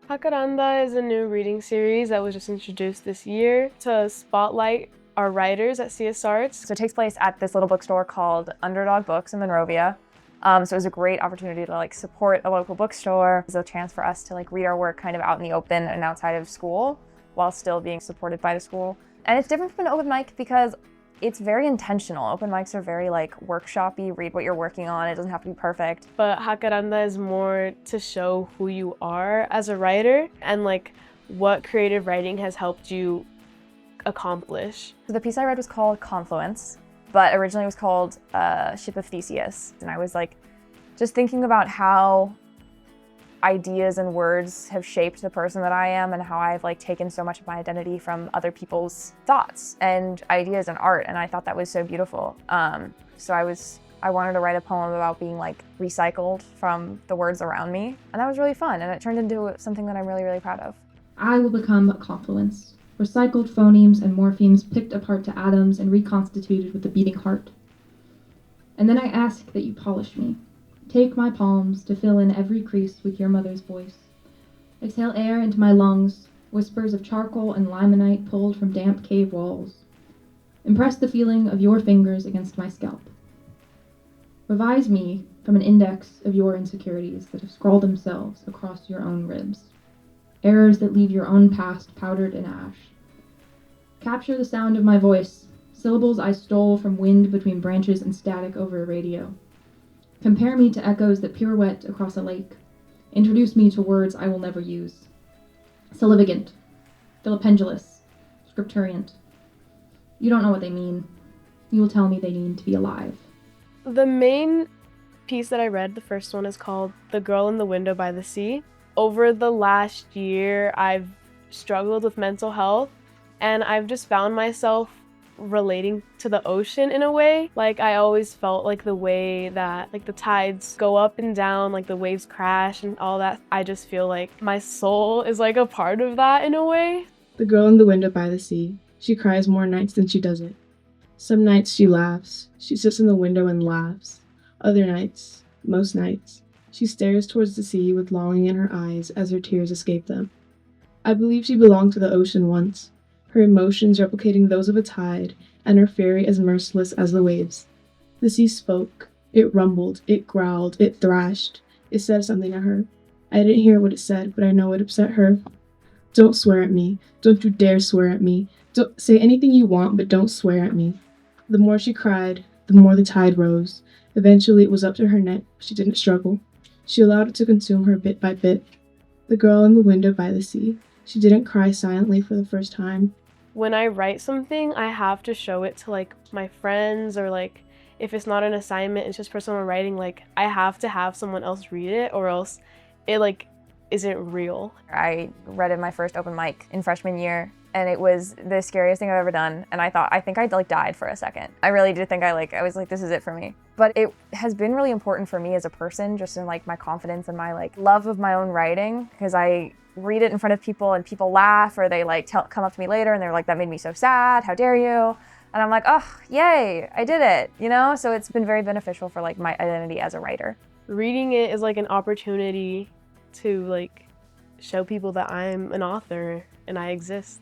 Jacaranda is a new reading series that was just introduced this year to spotlight our writers at CS Arts. So it takes place at this little bookstore called Underdog Books in Monrovia. So it was a great opportunity to support a local bookstore. It was a chance for us to read our work kind of out in the open and outside of school while still being supported by the school. And it's different from an open mic because it's very intentional. Open mics are very workshop-y, read what you're working on. It doesn't have to be perfect. But Jacaranda is more to show who you are as a writer and what creative writing has helped you accomplish. So the piece I read was called Confluence, but originally it was called Ship of Theseus. And I was just thinking about how ideas and words have shaped the person that I am and how I've taken so much of my identity from other people's thoughts and ideas and art, and I thought that was so beautiful. So I wanted to write a poem about being recycled from the words around me, and that was really fun, and it turned into something that I'm really, really proud of. I will become a confluence, recycled phonemes and morphemes picked apart to atoms and reconstituted with a beating heart. And then I ask that you polish me. Take my palms to fill in every crease with your mother's voice. Exhale air into my lungs, whispers of charcoal and limonite pulled from damp cave walls. Impress the feeling of your fingers against my scalp. Revise me from an index of your insecurities that have scrawled themselves across your own ribs. Errors that leave your own past powdered in ash. Capture the sound of my voice, syllables I stole from wind between branches and static over a radio. Compare me to echoes that pirouette across a lake. Introduce me to words I will never use. Syllabigant, philipendulous, scripturient. You don't know what they mean. You will tell me they need to be alive. The main piece that I read, the first one, is called The Girl in the Window by the Sea. Over the last year, I've struggled with mental health, and I've just found myself relating to the ocean in a way. I always felt the way that the tides go up and down, the waves crash and all that. I just feel my soul is a part of that in a way. The girl in the window by the sea. She cries more nights than she doesn't. Some nights she laughs. She sits in the window and laughs. Other nights, most nights, she stares towards the sea with longing in her eyes as her tears escape them. I believe she belonged to the ocean once, her emotions replicating those of a tide, and her fury as merciless as the waves. The sea spoke. It rumbled, it growled, it thrashed. It said something to her. I didn't hear what it said, but I know it upset her. Don't swear at me. Don't you dare swear at me. Don't say anything you want, but don't swear at me. The more she cried, the more the tide rose. Eventually it was up to her neck. She didn't struggle. She allowed it to consume her bit by bit. The girl in the window by the sea. She didn't cry silently for the first time. When I write something, I have to show it to my friends, or if it's not an assignment, it's just personal writing, I have to have someone else read it, or else it isn't real. I read in my first open mic in freshman year, and it was the scariest thing I've ever done, and I think I died for a second. I really did think I was this is it for me. But it has been really important for me as a person, just in my confidence and my love of my own writing, because I read it in front of people and people laugh, or they come up to me later and they're that made me so sad, how dare you? And I'm oh, yay, I did it, So it's been very beneficial for my identity as a writer. Reading it is an opportunity to show people that I'm an author and I exist.